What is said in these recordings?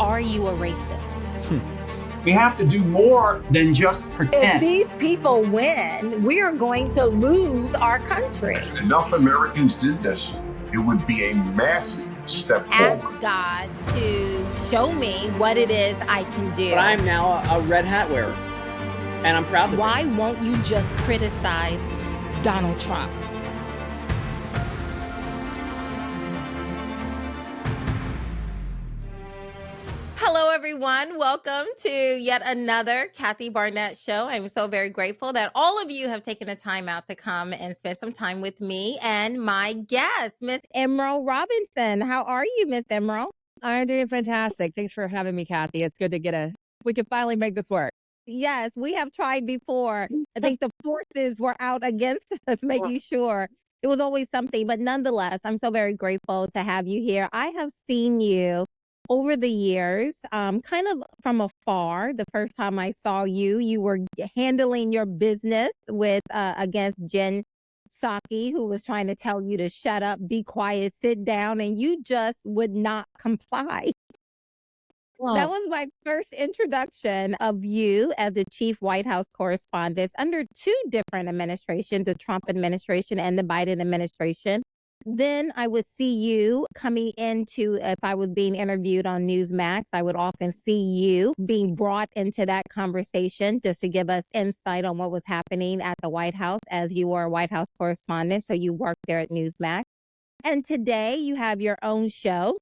are you a racist? We have to do more than just If pretend. these people win, we are going to lose our country. If enough Americans did this, it would be a massive step Ask forward. God to show me what it is I can do. But I am now a red hat wearer, and I'm proud of it. Why won't you just criticize Donald Trump? Hello, everyone. Welcome to yet another Kathy Barnette show. I'm so very grateful that all of you have taken the time out to come and spend some time with me and my guest, Miss Emerald Robinson. How are you, Miss Emerald? I'm doing fantastic. Thanks for having me, Kathy. It's good to we can finally make this work. Yes, we have tried before. I think the forces were out against us, making sure it was always something. But nonetheless, I'm so very grateful to have you here. I have seen you over the years, kind of from afar. The first time I saw you, you were handling your business with against Jen Psaki, who was trying to tell you to shut up, be quiet, sit down, and you just would not comply. That was my first introduction of you as the chief White House correspondent under two different administrations, the Trump administration and the Biden administration. Then I would see you coming into, if I was being interviewed on Newsmax, I would often see you being brought into that conversation just to give us insight on what was happening at the White House as you were a White House correspondent. So you worked there at Newsmax. And today you have your own show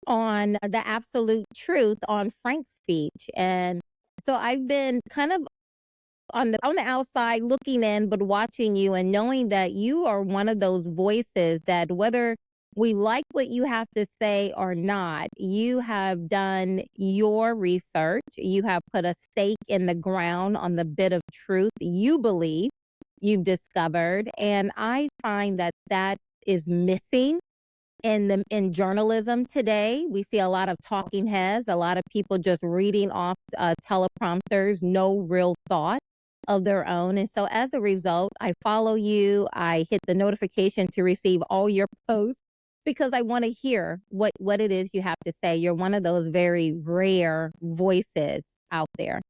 on the absolute truth on Frank's speech. And so I've been kind of on the outside looking in, but watching you and knowing that you are one of those voices that whether we like what you have to say or not, you have done your research. You have put a stake in the ground on the bit of truth you believe you've discovered. And I find that that is missing in journalism today. We see a lot of talking heads, a lot of people just reading off teleprompters, no real thought of their own. And so as a result, I follow you. I hit the notification to receive all your posts because I want to hear what it is you have to say. You're one of those very rare voices out there.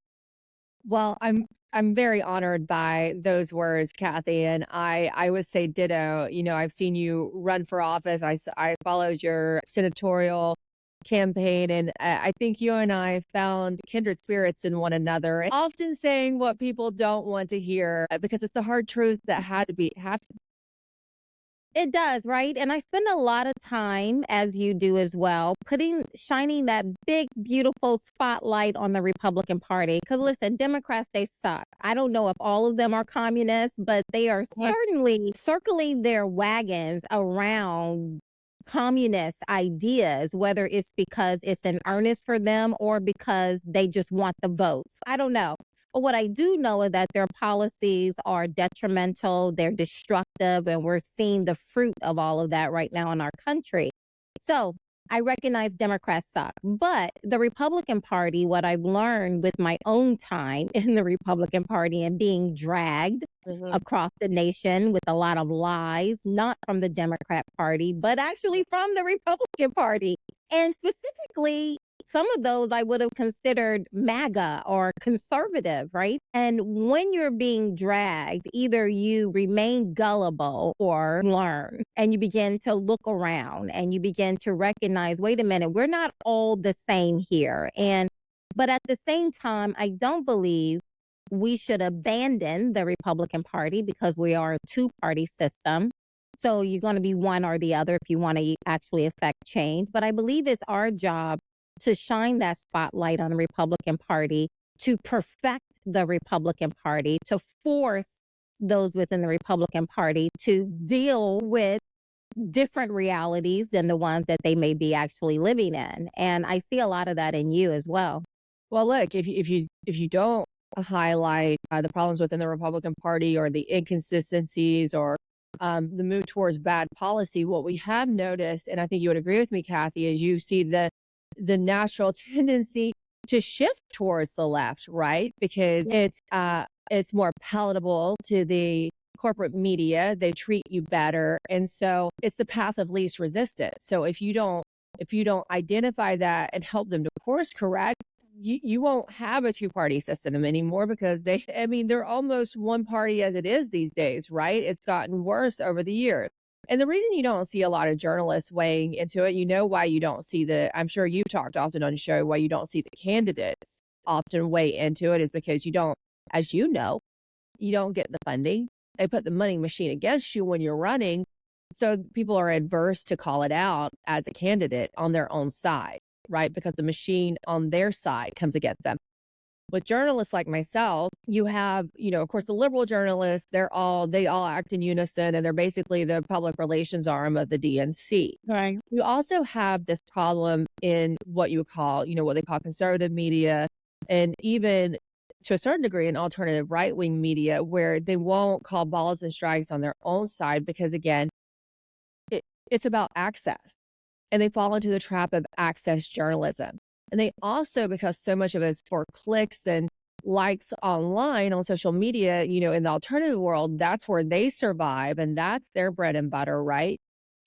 Well, I'm very honored by those words, Kathy, and I would say ditto. You know, I've seen you run for office. I followed your senatorial campaign, and I think you and I found kindred spirits in one another, often saying what people don't want to hear because it's the hard truth that had to happen. It does, right? And I spend a lot of time, as you do as well, shining that big, beautiful spotlight on the Republican Party. Because listen, Democrats, they suck. I don't know if all of them are communists, but they are certainly circling their wagons around communist ideas, whether it's because it's an earnest for them or because they just want the votes. I don't know. But what I do know is that their policies are detrimental, they're destructive, and we're seeing the fruit of all of that right now in our country. So I recognize Democrats suck. But the Republican Party, what I've learned with my own time in the Republican Party and being dragged across the nation with a lot of lies, not from the Democrat Party, but actually from the Republican Party. And specifically, some of those I would have considered MAGA or conservative, right? And when you're being dragged, either you remain gullible or learn, and you begin to look around and you begin to recognize, wait a minute, we're not all the same here. But at the same time, I don't believe we should abandon the Republican Party because we are a two-party system. So you're going to be one or the other if you want to actually affect change. But I believe it's our job to shine that spotlight on the Republican Party, to perfect the Republican Party, to force those within the Republican Party to deal with different realities than the ones that they may be actually living in. And I see a lot of that in you as well. Well, look, if you don't highlight the problems within the Republican Party or the inconsistencies or the move towards bad policy, what we have noticed, and I think you would agree with me, Kathy, is you see the natural tendency to shift towards the left, right? Because it's more palatable to the corporate media. They treat you better. And so it's the path of least resistance. So if you don't if you don't identify that and help them to course correct, you won't have a two-party system anymore because they're almost one party as it is these days, right? It's gotten worse over the years. And the reason you don't see a lot of journalists weighing into it, why you don't see I'm sure you've talked often on the show, why you don't see the candidates often weigh into it is because you don't, as you don't get the funding. They put the money machine against you when you're running. So people are adverse to call it out as a candidate on their own side, right? Because the machine on their side comes against them. With journalists like myself, you have, of course, the liberal journalists, they all act in unison, and they're basically the public relations arm of the DNC. Right. You also have this problem in what you call, what they call conservative media, and even to a certain degree in alternative right-wing media, where they won't call balls and strikes on their own side because, again, it's about access. And they fall into the trap of access journalism. And they also, because so much of it's for clicks and likes online on social media, in the alternative world, that's where they survive and that's their bread and butter, right?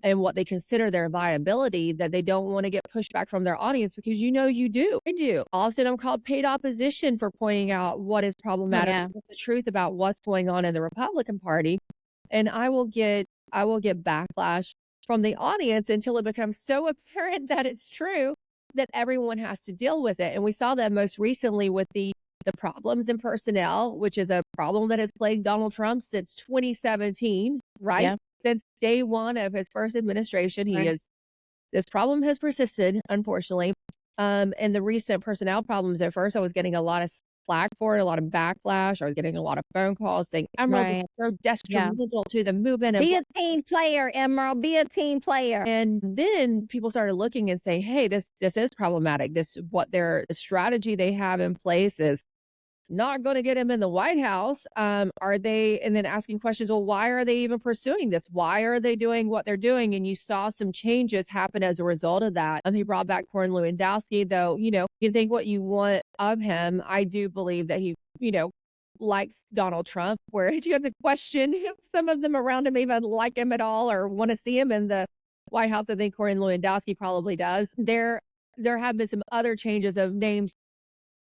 And what they consider their viability, that they don't want to get pushed back from their audience because you do. I do. Often I'm called paid opposition for pointing out what is problematic, Yeah. what's the truth about what's going on in the Republican Party. And I will get backlash from the audience until it becomes so apparent that it's true that everyone has to deal with it. And we saw that most recently with the problems in personnel, which is a problem that has plagued Donald Trump since 2017, right? Yeah. Since day one of his first administration, this problem has persisted, unfortunately. And the recent personnel problems, at first I was getting a lot of slack for it, a lot of backlash. I was getting a lot of phone calls saying, Emerald is so detrimental to the movement. Be a team player, Emerald. Be a team player. And then people started looking and saying, hey, this is problematic. The strategy they have in place is not going to get him in the White House. And then asking questions, well, why are they even pursuing this? Why are they doing what they're doing? And you saw some changes happen as a result of that. He brought back Corey Lewandowski, though, you can think what you want of him. I do believe that he, likes Donald Trump, where you have to question if some of them around him even like him at all or want to see him in the White House. I think Corey Lewandowski probably does. There have been some other changes of names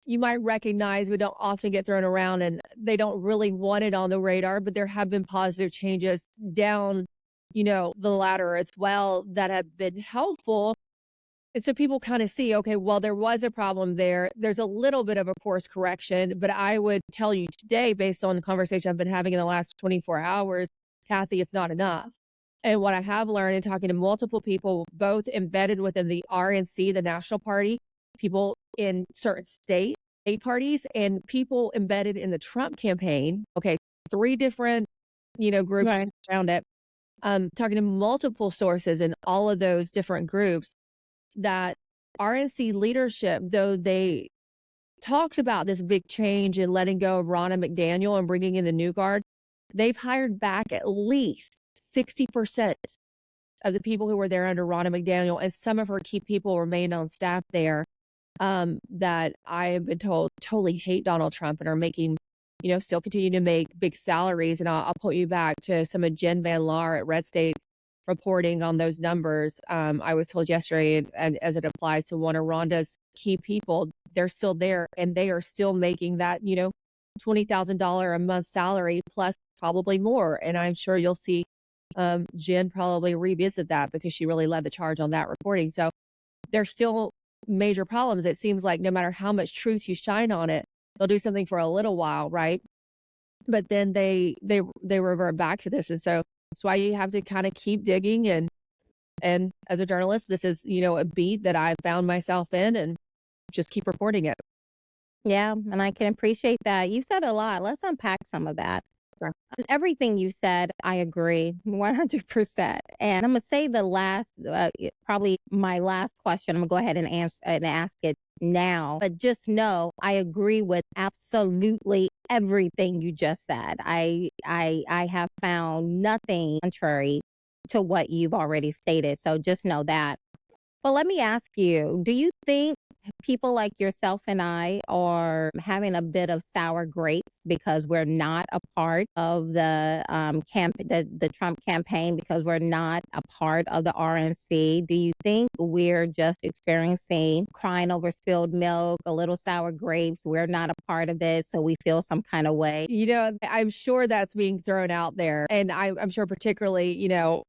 you might recognize, but don't often get thrown around, and they don't really want it on the radar, but there have been positive changes down, the ladder as well that have been helpful. And so people kind of see, okay, well, there was a problem there. There's a little bit of a course correction, but I would tell you today, based on the conversation I've been having in the last 24 hours, Kathy, it's not enough. And what I have learned in talking to multiple people, both embedded within the RNC, the national party, people in certain state parties, and people embedded in the Trump campaign. Okay, 3 different, groups around it. Talking to multiple sources in all of those different groups, that RNC leadership, though they talked about this big change in letting go of Ronna McDaniel and bringing in the new guard, they've hired back at least 60% of the people who were there under Ronna McDaniel, and some of her key people remain on staff there that I have been told totally hate Donald Trump and are making, still continue to make big salaries. And I'll point you back to some of Jen Van Laar at Red State's reporting on those numbers. I was told yesterday, and as it applies to one of Rhonda's key people, they're still there and they are still making that, $20,000 a month salary plus probably more. And I'm sure you'll see Jen probably revisit that because she really led the charge on that reporting. So there's still major problems. It seems like no matter how much truth you shine on it, they'll do something for a little while, right? But then they revert back to this. And so that's why you have to kind of keep digging. And as a journalist, this is, a beat that I found myself in, and just keep reporting it. Yeah, and I can appreciate that. You said a lot. Let's unpack some of that. Sure. Everything you said, I agree 100%. And I'm going to say the last, probably my last question. I'm going to go ahead and ask it now. But just know I agree with absolutely everything you just said. I have found nothing contrary to what you've already stated. So just know that. But let me ask you, do you think people like yourself and I are having a bit of sour grapes because we're not a part of the the Trump campaign, because we're not a part of the RNC. Do you think we're just experiencing crying over spilled milk, a little sour grapes? We're not a part of it, so we feel some kind of way. You know, I'm sure that's being thrown out there. And I'm sure particularly, you know,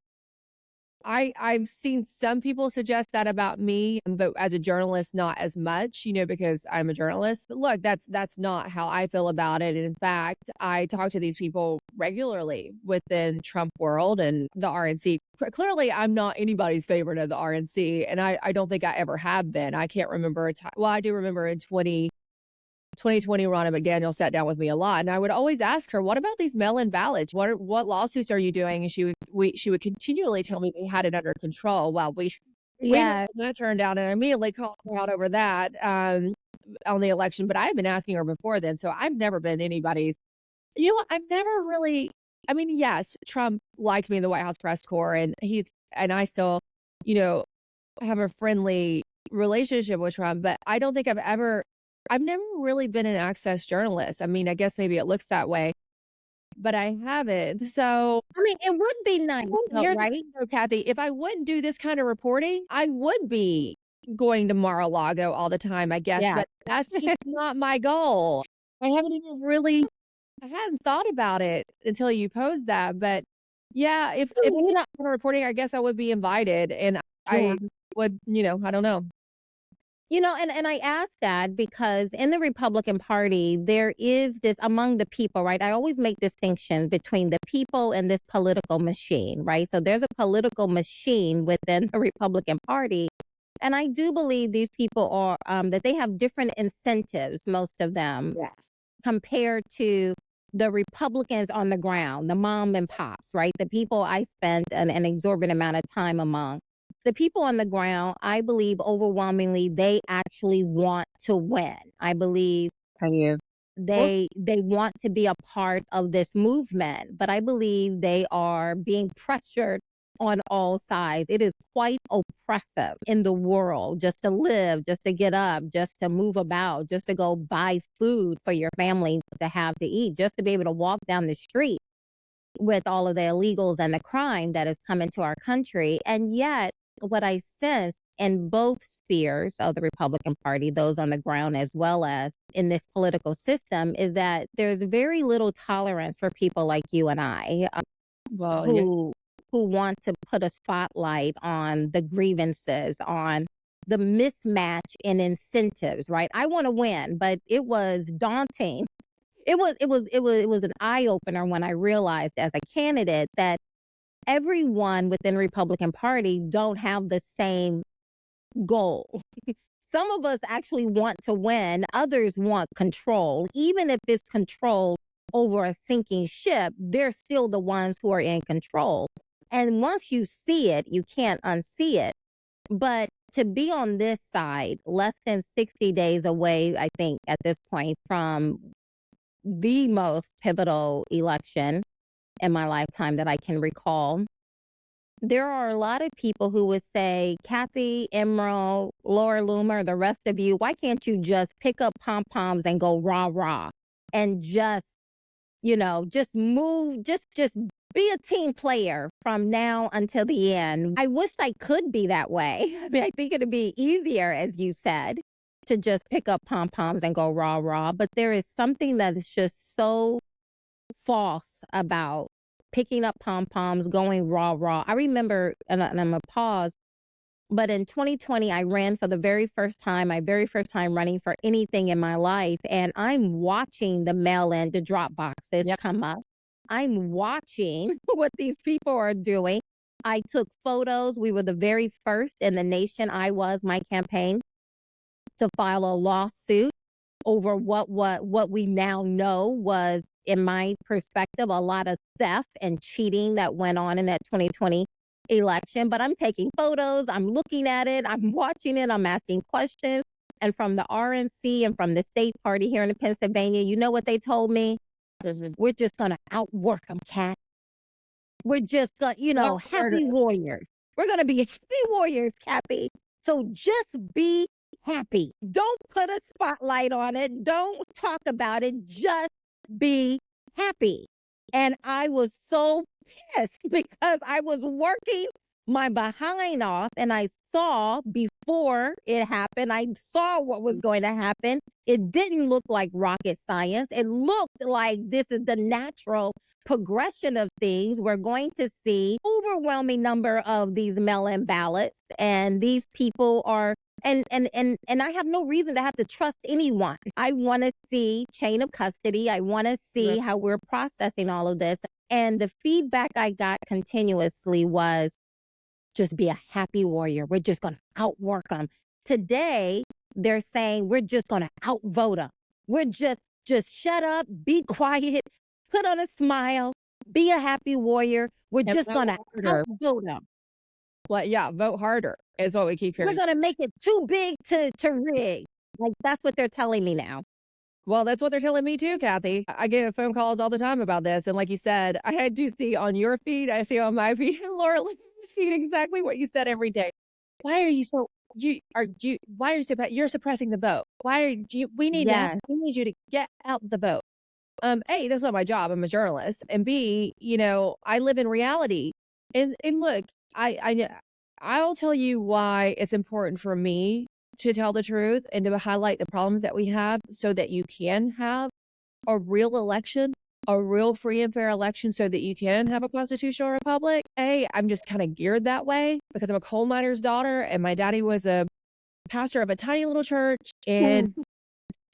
I've seen some people suggest that about me, but as a journalist, not as much, you know, because I'm a journalist. But look, that's not how I feel about it. And in fact, I talk to these people regularly within Trump world and the RNC. Clearly, I'm not anybody's favorite of the RNC, and I don't think I ever have been. I can't remember a time. Well, I do remember in 2020, Ronna McDaniel sat down with me a lot, and I would always ask her, "What about these mail-in ballots? What lawsuits are you doing?" And she would continually tell me they had it under control. Well, we Yeah. that turned down, and I immediately called her out over that on the election. But I had been asking her before then, so I've never been anybody's. You know what? I've never really. I mean, yes, Trump liked me in the White House press corps, and I still, you know, have a friendly relationship with Trump. But I don't think I've never really been an access journalist. I mean, I guess maybe it looks that way, but I haven't. So, I mean, it would be nice, here's the right? thing though, Kathy, if I wouldn't do this kind of reporting, I would be going to Mar-a-Lago all the time, I guess, Yeah. but that's just not my goal. I hadn't thought about it until you posed that, but yeah, if You I'm know, not reporting, I guess I would be invited, and I would, you know, I don't know. And I ask that because in the Republican Party, there is this among the people, right? I always make distinctions between the people and this political machine, right? So there's a political machine within the Republican Party. And I do believe these people are, that they have different incentives, most of them, Yes. compared to the Republicans on the ground, the mom and pops, right? The people I spent an exorbitant amount of time among. The people on the ground, I believe overwhelmingly, they actually want to win. I believe they want to be a part of this movement, but I believe they are being pressured on all sides. It is quite oppressive in the world just to live, just to get up, just to move about, just to go buy food for your family to have to eat, just to be able to walk down the street with all of the illegals and the crime that has come into our country. And yet, what I sense in both spheres of the Republican Party, those on the ground as well as in this political system, is that there's very little tolerance for people like you and I, Well, yeah. who want to put a spotlight on the grievances, on the mismatch in incentives, right? I want to win, but it was daunting. It was an eye opener when I realized as a candidate that everyone within the Republican Party don't have the same goal. Some of us actually want to win, others want control. Even if it's control over a sinking ship, they're still the ones who are in control. And once you see it, you can't unsee it. But to be on this side, less than 60 days away, I think, at this point, from the most pivotal election in my lifetime that I can recall, there are a lot of people who would say, Kathy, Emerald, Laura Loomer, the rest of you, why can't you just pick up pom-poms and go rah-rah and just move, just be a team player from now until the end. I wish I could be that way. I mean, I think it'd be easier, as you said, to just pick up pom-poms and go rah-rah. But there is something that is just so false about picking up pom-poms, going rah-rah. I remember, and I'm going to pause, but in 2020, I ran for the very first time, my very first time running for anything in my life. And I'm watching the mail-in, the drop boxes come up. I'm watching what these people are doing. I took photos. We were the very first in the nation, my campaign, to file a lawsuit over what we now know was, in my perspective, a lot of theft and cheating that went on in that 2020 election. But I'm taking photos, I'm looking at it, I'm watching it, I'm asking questions. And from the RNC and from the state party here in Pennsylvania, you know what they told me? We're just going to outwork them, Kat. We're just going to, happy warriors. We're going to be happy warriors, Kathy. So just be happy. Don't put a spotlight on it. Don't talk about it. Just be happy. And I was so pissed because I was working my behind off and I saw before it happened, I saw what was going to happen. It didn't look like rocket science. It looked like this is the natural progression of things. We're going to see overwhelming number of these mail-in ballots, and these people are and I have no reason to have to trust anyone. I want to see chain of custody. I want to see how we're processing all of this. And the feedback I got continuously was just be a happy warrior. We're just going to outwork them. Today, they're saying we're just going to outvote them. We're just shut up, be quiet, put on a smile, be a happy warrior. We're just going to outvote them. Well, yeah, vote harder is what we keep hearing. We're going to make it too big to rig. Like, that's what they're telling me now. Well, that's what they're telling me too, Kathy. I get phone calls all the time about this. And like you said, I do see on your feed, I see on my feed, Laura Loomer's feed exactly what you said every day. Why are you so, why are you so, you're suppressing the vote? Why are you, we need you to get out the vote. A, that's not my job. I'm a journalist. And B, I live in reality. And look, I'll tell you why it's important for me to tell the truth and to highlight the problems that we have so that you can have a real election, a real free and fair election so that you can have a constitutional republic. I'm just kind of geared that way because I'm a coal miner's daughter and my daddy was a pastor of a tiny little church and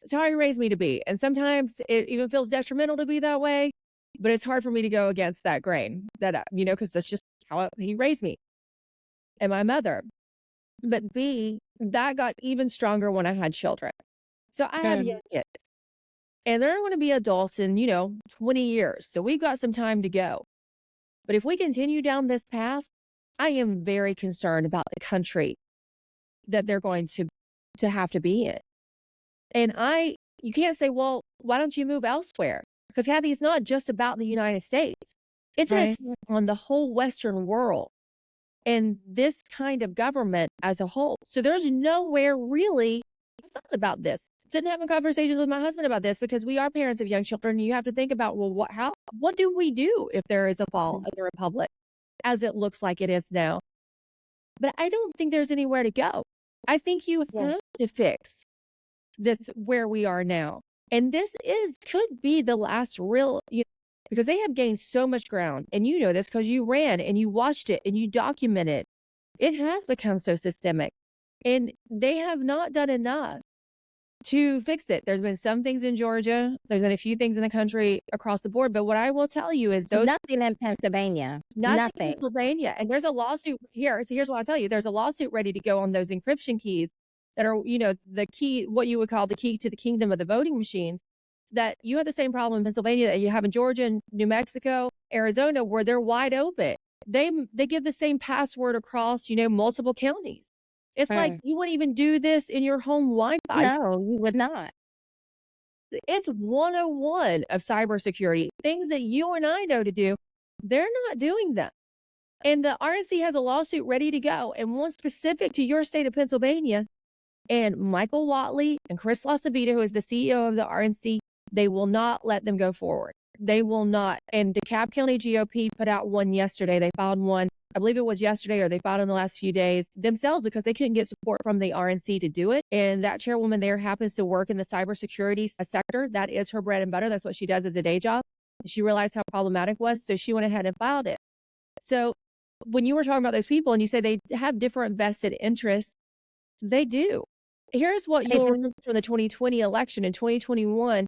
it's how he raised me to be. And sometimes it even feels detrimental to be that way, but it's hard for me to go against that grain that, because that's just how he raised me and my mother. But B, that got even stronger when I had children. So I have young kids and they're going to be adults in, 20 years. So we've got some time to go. But if we continue down this path, I am very concerned about the country that they're going to have to be in. And you can't say, well, why don't you move elsewhere? Because Kathy, it's not just about the United States. It's an attack on the whole Western world and this kind of government as a whole. So there's nowhere really I thought about this. Sitting having conversations with my husband about this because we are parents of young children. And you have to think about, well, what do we do if there is a fall of the republic as it looks like it is now? But I don't think there's anywhere to go. I think you have to fix this where we are now. And this could be the last real, because they have gained so much ground. And you know this because you ran and you watched it and you documented. It has become so systemic. And they have not done enough to fix it. There's been some things in Georgia. There's been a few things in the country across the board. But what I will tell you is nothing in Pennsylvania. Nothing in Pennsylvania. And there's a lawsuit here. So here's what I'll tell you. There's a lawsuit ready to go on those encryption keys that are, the key, what you would call the key to the kingdom of the voting machines, that you have the same problem in Pennsylvania that you have in Georgia and New Mexico, Arizona, where they're wide open. They give the same password across, multiple counties. It's like you wouldn't even do this in your home Wi-Fi. No, you would not. It's 101 of cybersecurity. Things that you and I know to do, they're not doing them. And the RNC has a lawsuit ready to go, and one specific to your state of Pennsylvania. And Michael Whatley and Chris LaCivita, who is the CEO of the RNC, they will not let them go forward. They will not. And DeKalb County GOP put out one yesterday. They filed one, I believe it was yesterday, or they filed in the last few days themselves because they couldn't get support from the RNC to do it. And that chairwoman there happens to work in the cybersecurity sector. That is her bread and butter. That's what she does as a day job. She realized how problematic it was, so she went ahead and filed it. So when you were talking about those people and you say they have different vested interests, they do. Here's what you'll remember from the 2020 election. In 2021,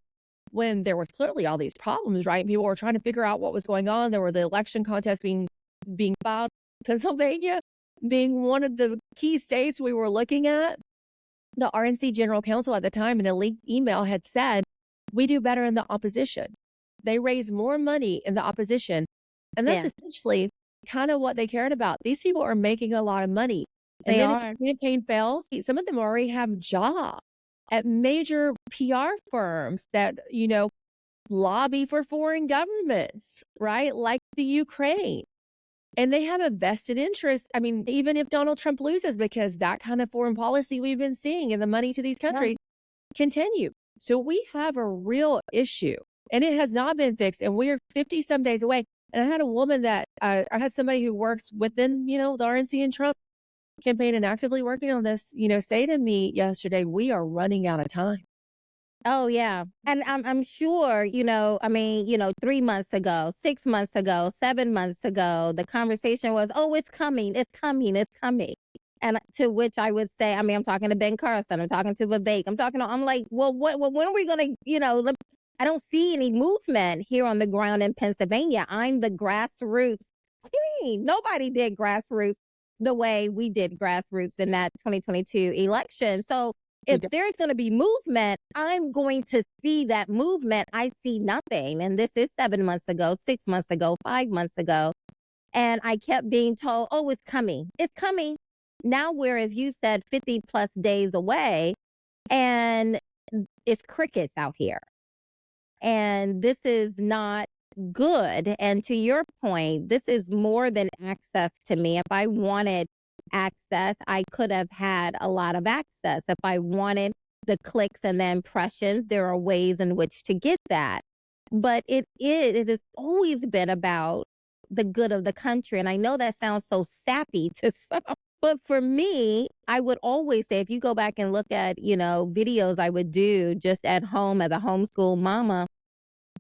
when there was clearly all these problems, right? People were trying to figure out what was going on. There were the election contests being filed. Pennsylvania being one of the key states we were looking at. The RNC General Counsel at the time in a leaked email had said, we do better in the opposition. They raise more money in the opposition. And that's essentially kind of what they cared about. These people are making a lot of money. And They then are. if the campaign fails, some of them already have jobs at major PR firms that, lobby for foreign governments, right? Like the Ukraine. And they have a vested interest. I mean, even if Donald Trump loses, because that kind of foreign policy we've been seeing and the money to these countries continue. So we have a real issue, and it has not been fixed. And we are 50 some days away. And I had a woman that I had somebody who works within, the RNC and Trump campaign and actively working on this, say to me yesterday, we are running out of time. Oh yeah. And I'm sure, 3 months ago, 6 months ago, 7 months ago, the conversation was, oh, it's coming, it's coming, it's coming. And to which I would say, I'm talking to Ben Carson, I'm talking to Vivek, I'm like, well, when are we going to, I don't see any movement here on the ground in Pennsylvania. I'm the grassroots queen. Nobody did grassroots the way we did grassroots in that 2022 election. So if there's going to be movement, I'm going to see that movement. I see nothing. And this is 7 months ago, 6 months ago, 5 months ago. And I kept being told, oh, it's coming. It's coming. Now, whereas you said 50 plus days away, and it's crickets out here. And this is not good. And to your point, this is more than access to me. If I wanted access, I could have had a lot of access. If I wanted the clicks and the impressions, there are ways in which to get that. But it has always been about the good of the country. And I know that sounds so sappy to some, but for me, I would always say, if you go back and look at, videos I would do just at home as a homeschool mama,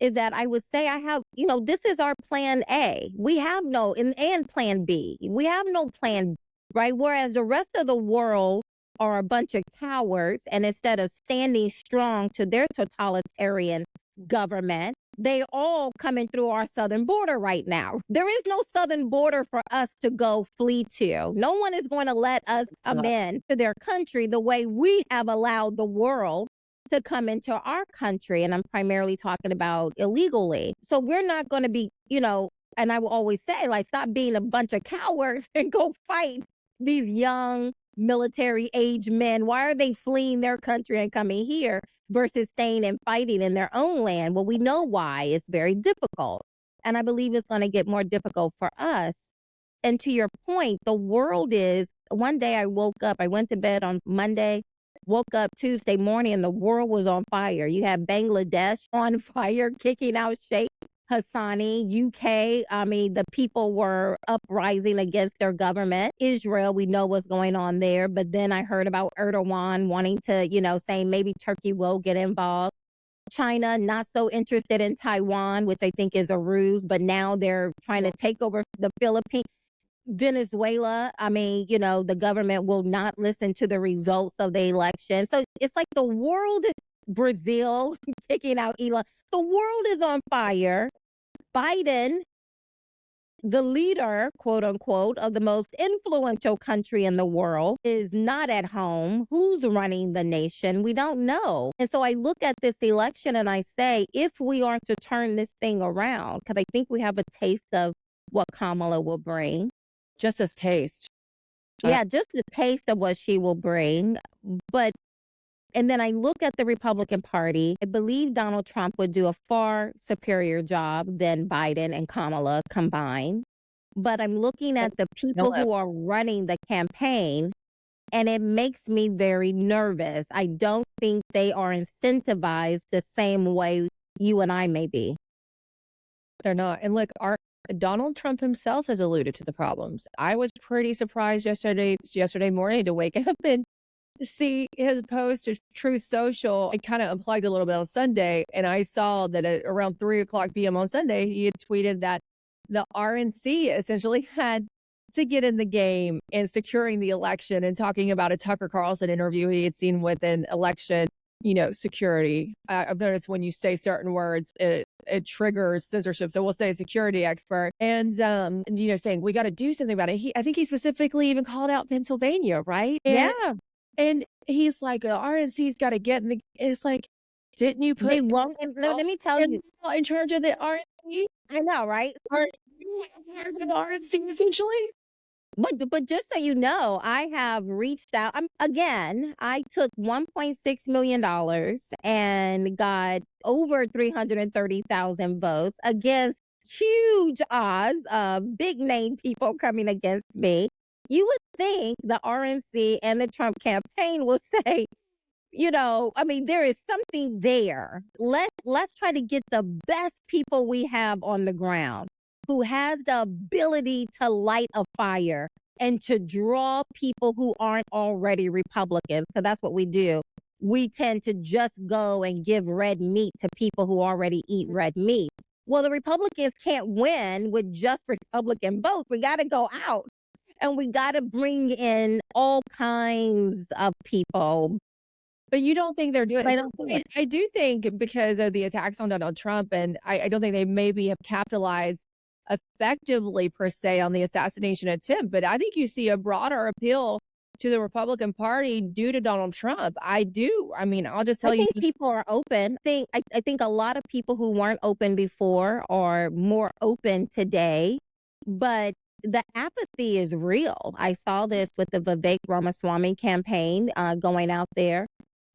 is that I would say I have, this is our plan A. We have no, and plan B. We have no plan, right? Whereas the rest of the world are a bunch of cowards, and instead of standing strong to their totalitarian government, they all coming through our southern border right now. There is no southern border for us to go flee to. No one is going to let us come in to their country the way we have allowed the world to come into our country. And I'm primarily talking about illegally. So we're not going to be, and I will always say, like, stop being a bunch of cowards and go fight these young military age men. Why are they fleeing their country and coming here versus staying and fighting in their own land? Well, we know why. It's very difficult. And I believe it's going to get more difficult for us. And to your point, the world is, one day I woke up, I went to bed on Monday, woke up Tuesday morning, and the world was on fire. You had Bangladesh on fire, kicking out Sheikh Hassani, UK. The people were uprising against their government. Israel, we know what's going on there. But then I heard about Erdogan wanting to, saying maybe Turkey will get involved. China, not so interested in Taiwan, which I think is a ruse. But now they're trying to take over the Philippines. Venezuela, the government will not listen to the results of the election. So it's like the world, Brazil, kicking out Elon. The world is on fire. Biden, the leader, quote unquote, of the most influential country in the world, is not at home. Who's running the nation? We don't know. And so I look at this election and I say, if we are to turn this thing around, because I think we have a taste of what Kamala will bring. Just a taste. Yeah, just a taste of what she will bring. And then I look at the Republican Party. I believe Donald Trump would do a far superior job than Biden and Kamala combined. But I'm looking at the people who are running the campaign, and it makes me very nervous. I don't think they are incentivized the same way you and I may be. They're not. And look, Donald Trump himself has alluded to the problems. I was pretty surprised yesterday morning to wake up and see his post to Truth Social. I kind of unplugged a little bit on Sunday, and I saw that at around 3:00 p.m. on Sunday, he had tweeted that the RNC essentially had to get in the game in securing the election, and talking about a Tucker Carlson interview he had seen with an election, security. I've noticed when you say certain words, it triggers censorship. So we'll say a security expert, and saying we got to do something about it. I think he specifically even called out Pennsylvania, right? And he's like, RNC's got to get in the. It's like, didn't you put? They won't. No, let me tell you, in charge of the RNC. I know, right? Aren't you in charge of the RNC essentially? But just so you know, I have reached out. I took $1.6 million and got over 330,000 votes against huge odds of big name people coming against me, you would think the RNC and the Trump campaign will say, I mean, there is something there. Let's try to get the best people we have on the ground who has the ability to light a fire and to draw people who aren't already Republicans, because that's what we do. We tend to just go and give red meat to people who already eat red meat. Well, the Republicans can't win with just Republican votes. We got to go out and we got to bring in all kinds of people. But you don't think they're doing They don't do it. I do think because of the attacks on Donald Trump, and I don't think they maybe have capitalized effectively per se on the assassination attempt, but I think you see a broader appeal to the Republican Party due to Donald Trump. I do. I mean, I'll just tell I you. think people are open. I think a lot of people who weren't open before are more open today, but the apathy is real. I saw this with the Vivek Ramaswamy campaign going out there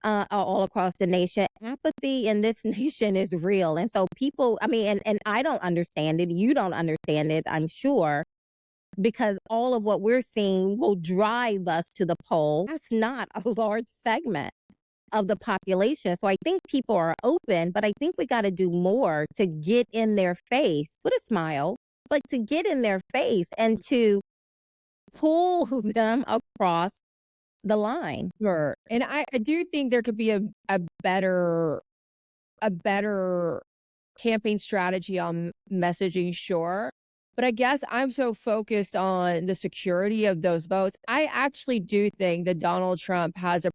all across the nation. Apathy in this nation is real. And so people, I mean, and I don't understand it. You don't understand it, I'm sure, because all of what we're seeing will drive us to the poll. That's not a large segment of the population. So I think people are open, but I think we got to do more to get in their face with a smile, but to get in their face and to pull them across the line. Sure. And I do think there could be a better campaign strategy on messaging, sure. But I guess I'm so focused on the security of those votes. I actually do think that Donald Trump has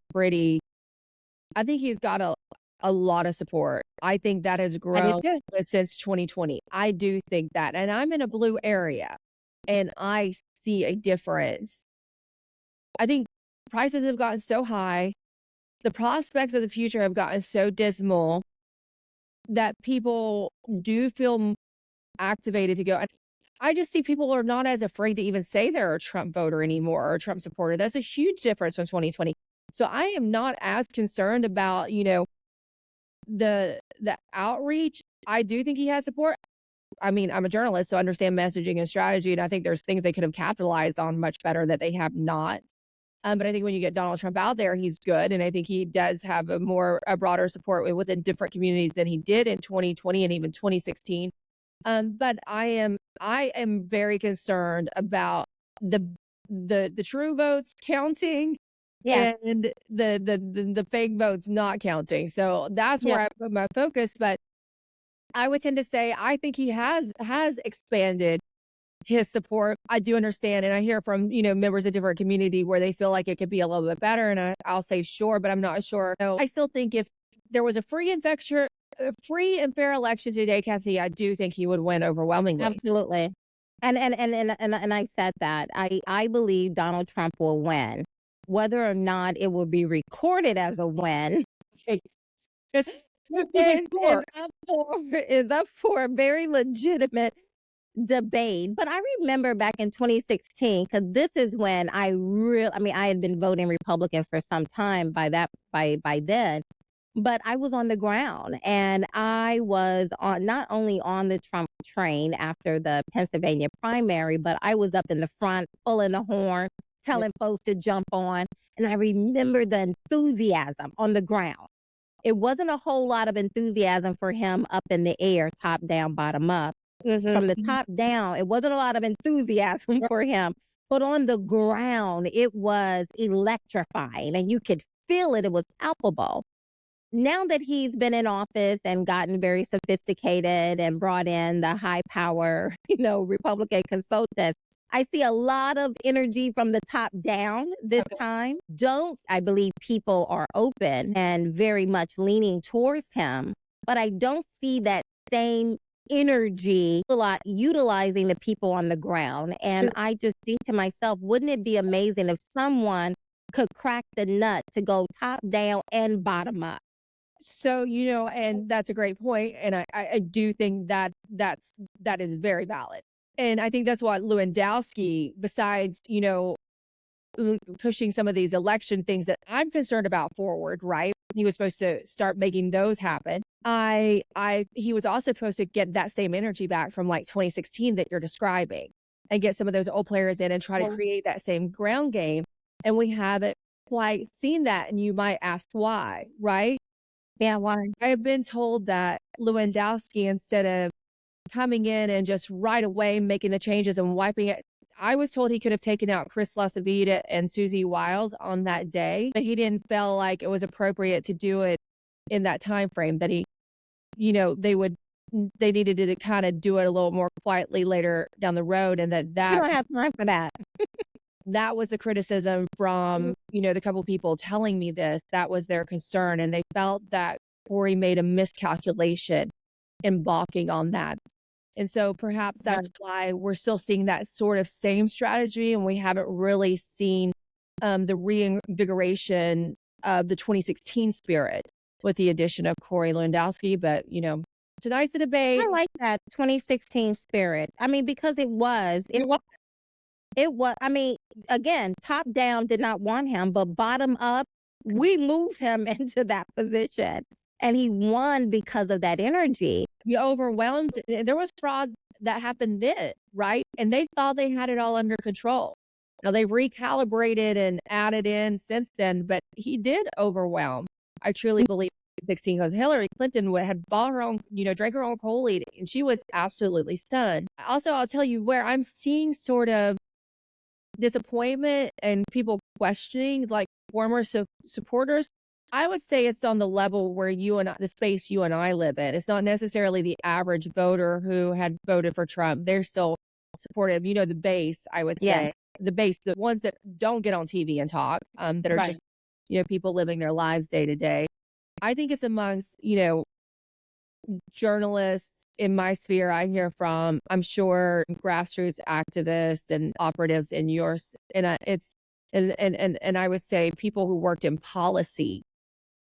I think he's got a lot of support. I think that has grown since 2020. I do think that. And I'm in a blue area and I see a difference. I think prices have gotten so high. The prospects of the future have gotten so dismal that people do feel activated to go. I just see people are not as afraid to even say they're a Trump voter anymore or a Trump supporter. That's a huge difference from 2020. So I am not as concerned about, the outreach. I do think he has support. I mean, I'm a journalist, so I understand messaging and strategy, and I think there's things they could have capitalized on much better that they have not. But I think when you get Donald Trump out there, he's good, and I think he does have a broader support within different communities than he did in 2020 and even 2016. But I am very concerned about the true votes counting, and the fake votes not counting. So that's where I put my focus. But I would tend to say I think he has expanded his support. I do understand, and I hear from members of different community where they feel like it could be a little bit better, and I'll say sure, but I'm not sure. So I still think if there was a free and fair election today, Kathy, I do think he would win overwhelmingly. Absolutely. And I've said that. I believe Donald Trump will win. Whether or not it will be recorded as a win is up for a very legitimate debate. But I remember back in 2016, because this is when I had been voting Republican for some time by then. But I was on the ground, and I was not only on the Trump train after the Pennsylvania primary, but I was up in the front, pulling the horn, telling folks to jump on. And I remember the enthusiasm on the ground. It wasn't a whole lot of enthusiasm for him up in the air, top down, bottom up. Mm-hmm. From the top down, it wasn't a lot of enthusiasm for him. But on the ground, it was electrifying, and you could feel it. It was palpable. Now that he's been in office and gotten very sophisticated and brought in the high power, Republican consultants, I see a lot of energy from the top down this time. I believe people are open and very much leaning towards him, but I don't see that same energy utilizing the people on the ground. And I just think to myself, wouldn't it be amazing if someone could crack the nut to go top down and bottom up? So, and that's a great point. And I do think that is very valid. And I think that's why Lewandowski, besides, pushing some of these election things that I'm concerned about forward, right? He was supposed to start making those happen. He was also supposed to get that same energy back from like 2016 that you're describing and get some of those old players in and try to create that same ground game. And we haven't quite seen that. And you might ask why, right? Yeah, why? I have been told that Lewandowski, instead of coming in and just right away making the changes and wiping it, I was told he could have taken out Chris Lasavita and Susie Wiles on that day, but he didn't feel like it was appropriate to do it in that time frame, that he, they needed to kind of do it a little more quietly later down the road, and You don't have time for that. that was a criticism from, the couple people telling me this. That was their concern, and they felt that Corey made a miscalculation in balking on that. And so perhaps that's why we're still seeing that sort of same strategy, and we haven't really seen the reinvigoration of the 2016 spirit with the addition of Corey Lewandowski. But, tonight's the debate. I like that 2016 spirit. I mean, because it was, I mean, again, top down did not want him, but bottom up, we moved him into that position. And he won because of that energy. You overwhelmed. There was fraud that happened then, right? And they thought they had it all under control. Now they've recalibrated and added in since then, but he did overwhelm. I truly believe 16, because Hillary Clinton had bought her own, drank her own Kool-Aid, and she was absolutely stunned. Also, I'll tell you where I'm seeing sort of disappointment and people questioning, like former supporters. I would say it's on the level where the space you and I live in. It's not necessarily the average voter who had voted for Trump. They're still supportive. The base, I would say. The base, the ones that don't get on TV and talk, that are just, people living their lives day to day. I think it's amongst, journalists in my sphere I hear from, I'm sure grassroots activists and operatives in yours. And I would say people who worked in policy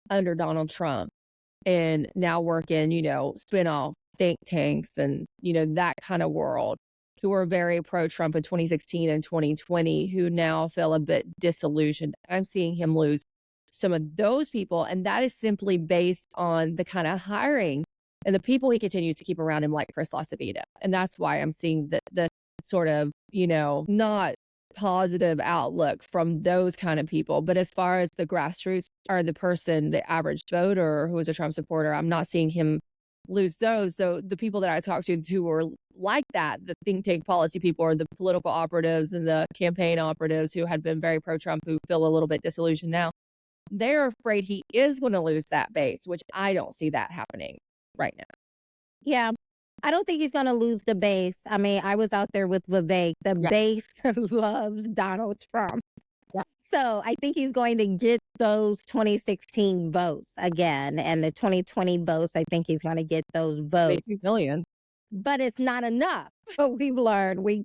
under Donald Trump and now work in, spin-off think tanks and, that kind of world, who are very pro-Trump in 2016 and 2020, who now feel a bit disillusioned. I'm seeing him lose some of those people, and that is simply based on the kind of hiring and the people he continues to keep around him, like Chris Lasavita. And that's why I'm seeing the sort of, not positive outlook from those kind of people. But as far as the grassroots or the person, the average voter who is a Trump supporter, I'm not seeing him lose those. So the people that I talk to who are like that, the think tank policy people or the political operatives and the campaign operatives who had been very pro-Trump, who feel a little bit disillusioned now, they're afraid he is going to lose that base, which I don't see that happening right now. Yeah. I don't think he's going to lose the base. I mean, I was out there with Vivek. The base loves Donald Trump. Yeah. So I think he's going to get those 2016 votes again. And the 2020 votes, I think he's going to get those votes. 2 million. But it's not enough. But we've learned we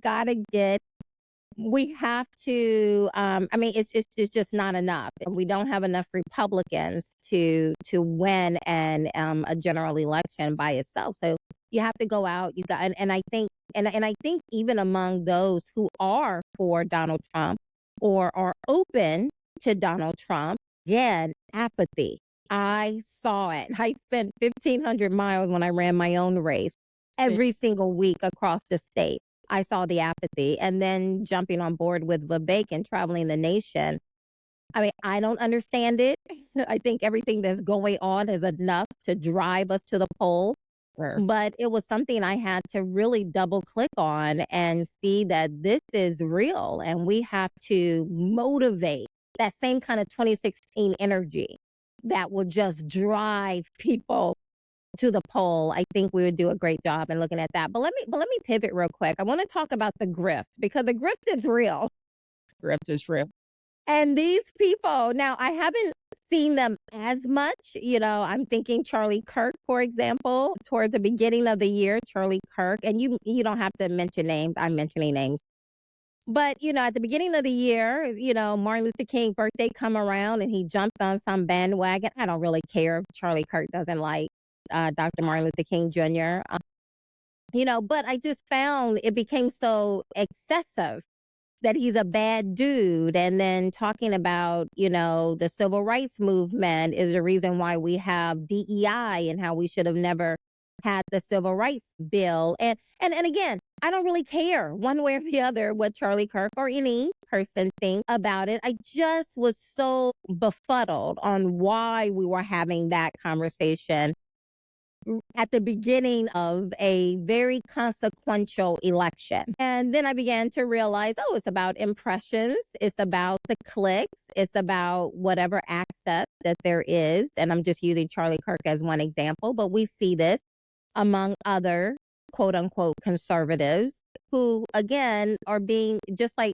have to, I mean, it's just not enough. We don't have enough Republicans to win a general election by itself. So you have to go out. And I think even among those who are for Donald Trump or are open to Donald Trump, again, apathy. I saw it. I spent 1,500 miles when I ran my own race every single week across the state. I saw the apathy, and then jumping on board with Vivek and traveling the nation. I mean, I don't understand it. I think everything that's going on is enough to drive us to the poll. Sure. But it was something I had to really double click on and see that this is real, and we have to motivate that same kind of 2016 energy that will just drive people to the poll. I think we would do a great job in looking at that. But let me pivot real quick. I want to talk about the grift, because the grift is real. Grift is real. And these people, now I haven't seen them as much. I'm thinking Charlie Kirk, for example, towards the beginning of the year, Charlie Kirk, and you don't have to mention names. I'm mentioning names. But, at the beginning of the year, Martin Luther King birthday come around and he jumped on some bandwagon. I don't really care if Charlie Kirk doesn't like Dr. Martin Luther King Jr. But I just found it became so excessive that he's a bad dude, and then talking about, the civil rights movement is the reason why we have DEI and how we should have never had the civil rights bill. And again, I don't really care one way or the other what Charlie Kirk or any person think about it. I just was so befuddled on why we were having that conversation at the beginning of a very consequential election. And then I began to realize, it's about impressions. It's about the clicks. It's about whatever access that there is. And I'm just using Charlie Kirk as one example, but we see this among other quote unquote conservatives who, again, are being just like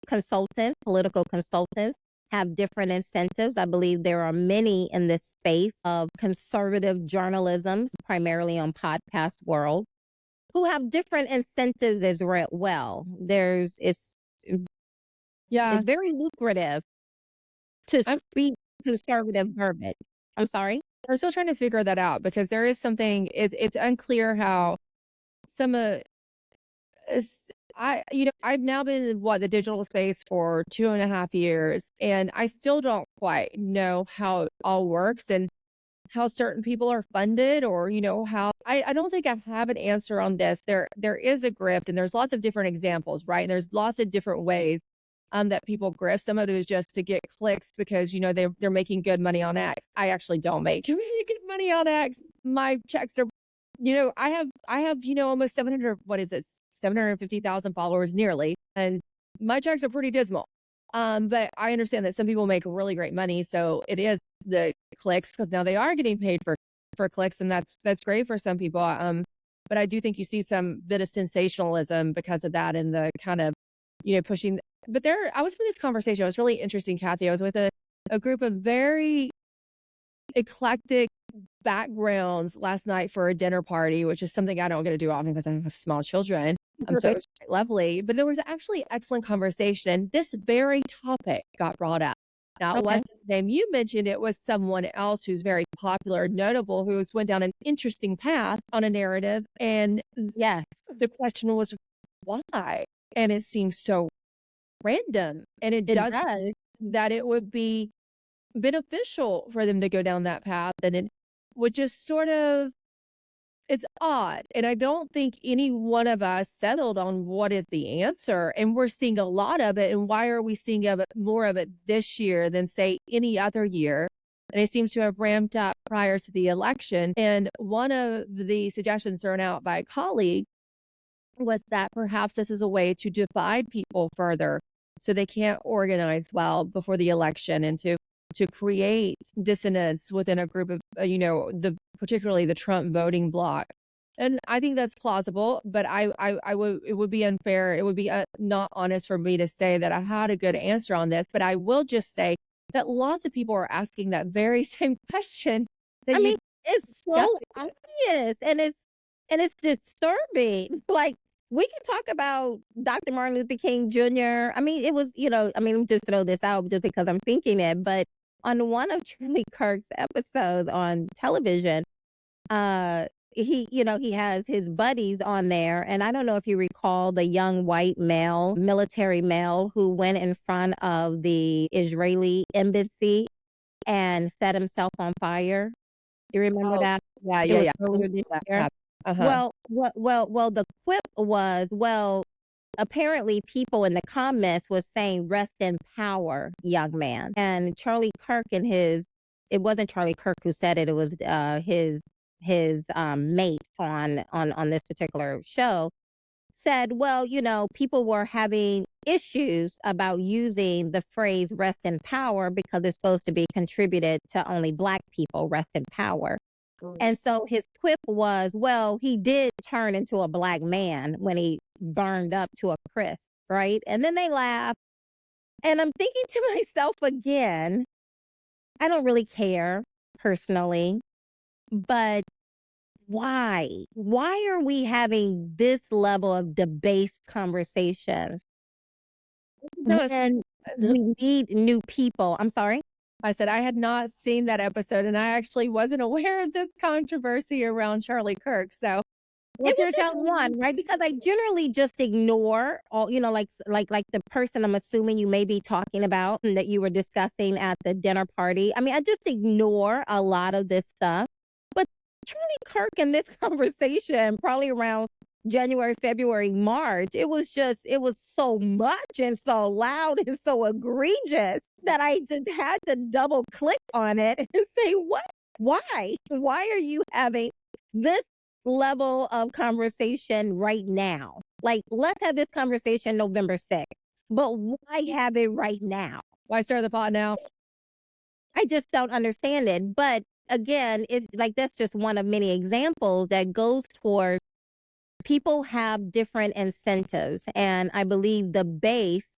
consultants, political consultants, have different incentives. I believe there are many in this space of conservative journalism, primarily on podcast world, who have different incentives as well. It's very lucrative to speak conservative verbiage. I'm sorry. I'm still trying to figure that out because there is something. It's unclear how some of I've now been in the digital space for 2.5 years, and I still don't quite know how it all works and how certain people are funded, or how I don't think I have an answer on this. There is a grift, and there's lots of different examples, right? And there's lots of different ways that people grift. Some of it is just to get clicks because they're making good money on X. I actually don't make really good money on X. My checks are, I have almost 750,000 followers nearly, and my checks are pretty dismal. But I understand that some people make really great money, so it is the clicks because now they are getting paid for clicks, and that's great for some people. But I do think you see some bit of sensationalism because of that, and the kind of pushing. But I was with this conversation. It was really interesting, Kathy. I was with a group of very eclectic backgrounds last night for a dinner party, which is something I don't get to do often because I have small children. So it was quite lovely. But there was actually excellent conversation. This very topic got brought up. Now, it wasn't the name you mentioned. It was someone else who's very popular, notable, who's went down an interesting path on a narrative. And yes, the question was, why? And it seems so random. And it does that it would be beneficial for them to go down that path. And it would just sort of, it's odd. And I don't think any one of us settled on what is the answer. And we're seeing a lot of it. And why are we seeing more of it this year than, say, any other year? And it seems to have ramped up prior to the election. And one of the suggestions thrown out by a colleague was that perhaps this is a way to divide people further so they can't organize well before the election, and to create dissonance within a group of, particularly the Trump voting bloc. And I think that's plausible, but it would be unfair. It would be not honest for me to say that I had a good answer on this, but I will just say that lots of people are asking that very same question. It's so obvious, and it's disturbing. Like, we can talk about Dr. Martin Luther King Jr. It was, just throw this out just because I'm thinking it, but on one of Charlie Kirk's episodes on television, he has his buddies on there, and I don't know if you recall the young white male, military male, who went in front of the Israeli embassy and set himself on fire. You remember that? Yeah. Earlier this year. Well, the quip was, apparently people in the comments was saying "rest in power, young man," and Charlie Kirk and it wasn't Charlie Kirk who said it. It was his mate on this particular show said, people were having issues about using the phrase "rest in power" because it's supposed to be contributed to only Black people. Rest in power. And so his quip was, he did turn into a Black man when he burned up to a crisp, right? And then they laugh. And I'm thinking to myself again, I don't really care personally, but why? Why are we having this level of debased conversations? And we need new people. I'm sorry? I said I had not seen that episode, and I actually wasn't aware of this controversy around Charlie Kirk. So It What's was your just challenge? one, right? Because I generally just ignore all, like the person I'm assuming you may be talking about and that you were discussing at the dinner party. I mean, I just ignore a lot of this stuff. But Charlie Kirk in this conversation, probably around January, February, March, it was so much and so loud and so egregious that I just had to double click on it and say, what? Why? Why are you having this level of conversation right now? Like, let's have this conversation November 6th, but why have it right now? Why stir the pot now? I just don't understand it. But again, it's like that's just one of many examples that goes toward people have different incentives. And I believe the base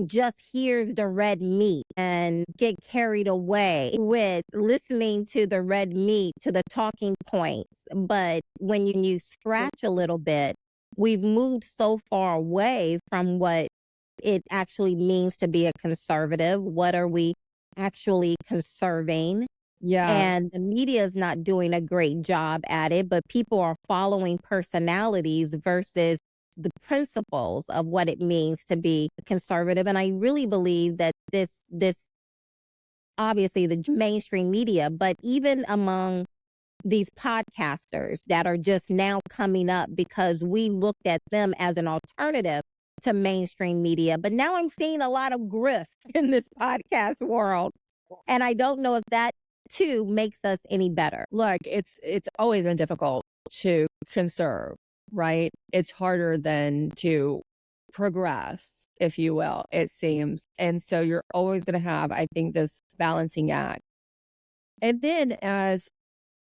just hears the red meat and get carried away with listening to the red meat, to the talking points. But when you scratch a little bit, we've moved so far away from what it actually means to be a conservative. What are we actually conserving? Yeah. And the media is not doing a great job at it, but people are following personalities versus the principles of what it means to be conservative. And I really believe that this obviously the mainstream media, but even among these podcasters that are just now coming up because we looked at them as an alternative to mainstream media. But now I'm seeing a lot of grift in this podcast world. And I don't know if that too makes us any better. Look, it's always been difficult to conserve, right? It's harder than to progress, if you will, it seems. And so you're always going to have, I think, this balancing act. And then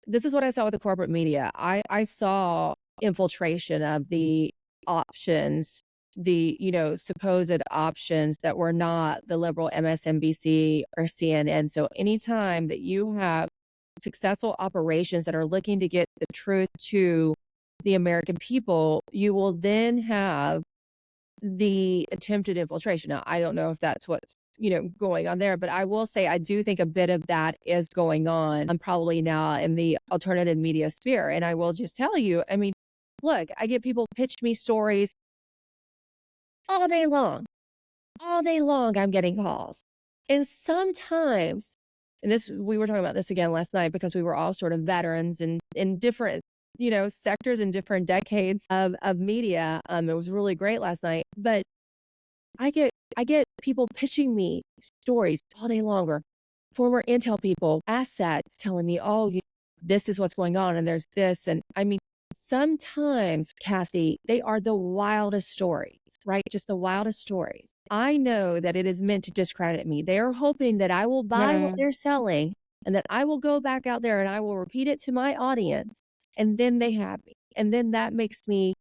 this is what I saw with the corporate media. I saw infiltration of the options, the supposed options that were not the liberal MSNBC or CNN. So anytime that you have successful operations that are looking to get the truth to the American people, you will then have the attempted infiltration. Now, I don't know if that's what's going on there, but I will say I do think a bit of that is going on. I'm probably now in the alternative media sphere, and I will just tell you, I mean, look, I get people pitch me stories all day long. All day long, I'm getting calls. And sometimes, and we were talking about this again last night because we were all sort of veterans in different, sectors and different decades of media. It was really great last night. But I get people pitching me stories all day longer. Former Intel people, assets telling me, oh, this is what's going on and there's this. And I mean, sometimes, Kathy, they are the wildest stories, right? Just the wildest stories. I know that it is meant to discredit me. They are hoping that I will buy what they're selling and that I will go back out there and I will repeat it to my audience. And then they have me. And then that makes me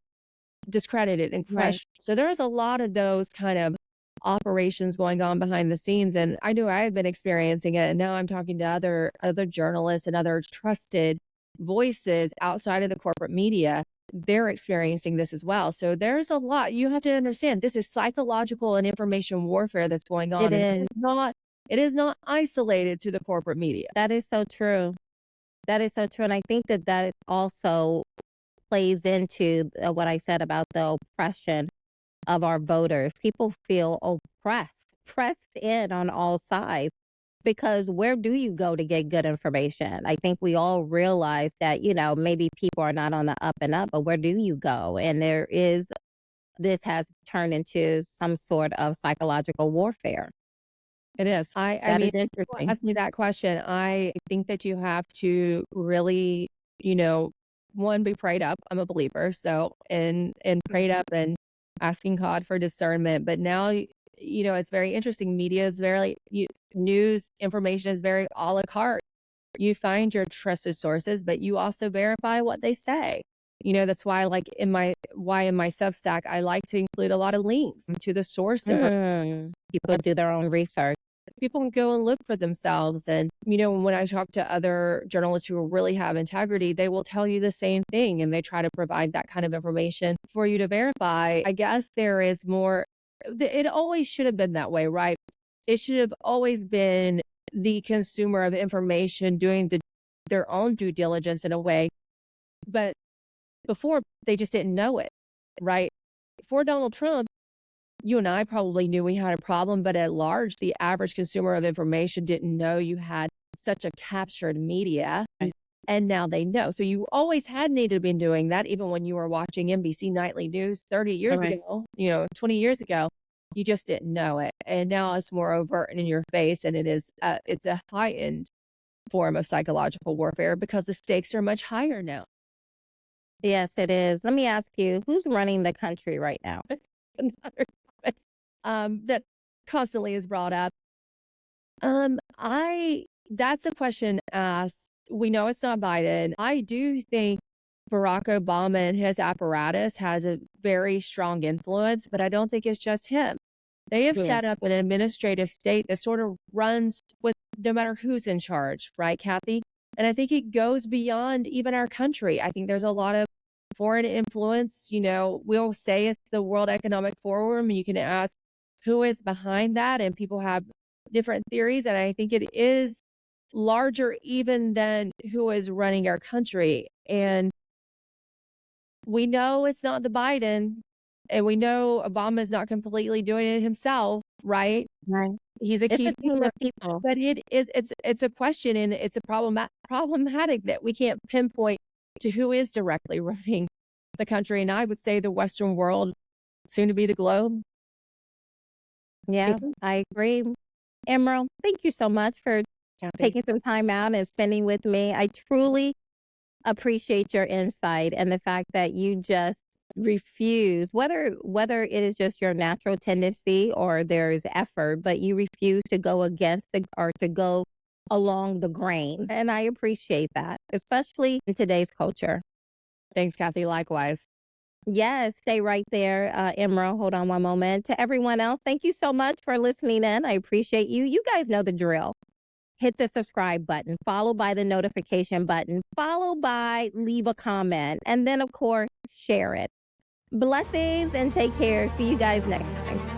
discredited and crushed. So there's a lot of those kind of operations going on behind the scenes. And I know I've been experiencing it. And now I'm talking to other journalists and other trusted voices outside of the corporate media. They're experiencing this as well. So there's a lot. You have to understand this is psychological and information warfare that's going on. It is not isolated to the corporate media. That is so true. That is so true. And I think that also plays into what I said about the oppression of our voters. People feel pressed in on all sides. Because where do you go to get good information? I think we all realize that, maybe people are not on the up and up, but where do you go? And this has turned into some sort of psychological warfare. It is. I mean, is interesting. ask me that question. I think that you have to really, one, be prayed up. I'm a believer. So, and prayed up and asking God for discernment. But now, it's very interesting. Media is news information is very a la carte. You find your trusted sources, but you also verify what they say. That's why, like in my Substack, I like to include a lot of links to the source. People do their own research. People can go and look for themselves. And, when I talk to other journalists who really have integrity, they will tell you the same thing. And they try to provide that kind of information for you to verify. I guess there is more. It always should have been that way, right? It should have always been the consumer of information doing their own due diligence in a way. But Before, they just didn't know it, right? For Donald Trump, you and I probably knew we had a problem, but at large, the average consumer of information didn't know you had such a captured media. Right. And now they know. So you always had needed to be doing that, even when you were watching NBC Nightly News 30 years Right. ago, 20 years ago. You just didn't know it. And now it's more overt and in your face, and it's a heightened form of psychological warfare because the stakes are much higher now. Yes, it is. Let me ask you, who's running the country right now? Another topic, that constantly is brought up. That's a question asked. We know it's not Biden. I do think Barack Obama and his apparatus has a very strong influence, but I don't think it's just him. They have Yeah. set up an administrative state that sort of runs with no matter who's in charge, right, Kathy? And I think it goes beyond even our country. I think there's a lot of foreign influence. We'll say it's the World Economic Forum, and you can ask who is behind that, and people have different theories. And I think it is larger even than who is running our country. And we know it's not the Biden, and we know Obama is not completely doing it himself, right? Right. He's a It's key a team figure, of people. but it's a question, and it's a problematic that we can't pinpoint to who is directly running the country. And I would say the Western world, soon to be the globe. Yeah, I agree. Emerald, thank you so much for Kathy. taking some time out and spending with me. I truly appreciate your insight and the fact that you just refuse, whether it is just your natural tendency or there is effort, but you refuse to go against or to go along the grain. And I appreciate that, especially in today's culture. Thanks, Kathy. Likewise. Yes, stay right there, Emerald. Hold on one moment. To everyone else, thank you so much for listening in. I appreciate you. You guys know the drill. Hit the subscribe button, followed by the notification button, followed by leave a comment, and then, of course, share it. Blessings and take care. See you guys next time.